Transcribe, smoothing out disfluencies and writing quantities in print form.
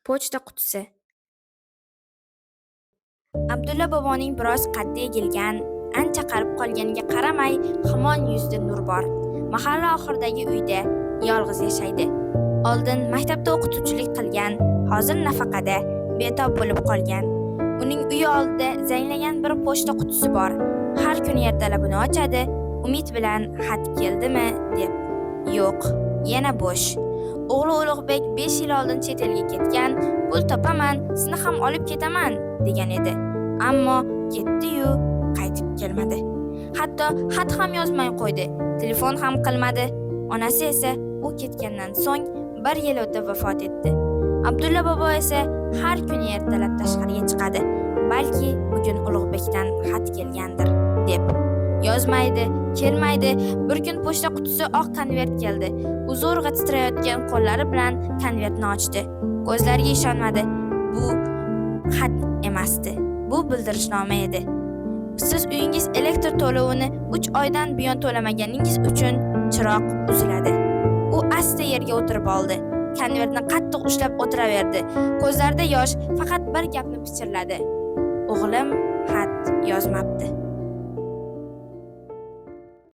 Pochta qutisi. Abdulla boboning biroz qaddi egilgan, ancha qarib qolganiga qaramay, hamon yuzida nur bor. Mahalla oxiridagi uyda yolg'iz yashaydi. Oldin maktabda o'qituvchilik qilgan, hozir nafaqada, betob bo'lib qolgan. Uning uyi oldida zanglagan bir pochta qutisi bor. Har kuni ertalab uni ochadi, umid bilan xat keldimi deb. Yo'q, yana bo'sh. O'g'li Ulug'bek 5 yil oldin chet elga ketgan, pul topaman, sizni ham olib ketaman degan edi. Ammo ketdi-yu, qaytib kelmadi. Hatto xat ham yozmay qo'ydi, telefon ham qilmadi. Onasi esa u ketgandan so'ng 1 yil o'tib vafot etdi. Abdulla bobo esa har kuni ertalab tashqariga chiqadi. Balki bugun Ulug'bekdan xat kelgandir deb. Yozmaydi, kelmaydi. Bir kun pochta qutisi oq konvert keldi. U zo'rg'a titrayotgan qo'llari bilan konvertni ochdi. Ko'zlariga ishonmadi. Bu xat emasdi. Bu bildirishnoma edi. Siz uyingiz elektr to'lovini 3 oydan buyon to'lamaganingiz uchun chiroq uziladi. U asta yerga o'tirib oldi. Konvertni qattiq ushlab o'tiraverdi. Ko'zlarida yosh, faqat bir gapni pichirladi. O'g'lim xat yozmabdi.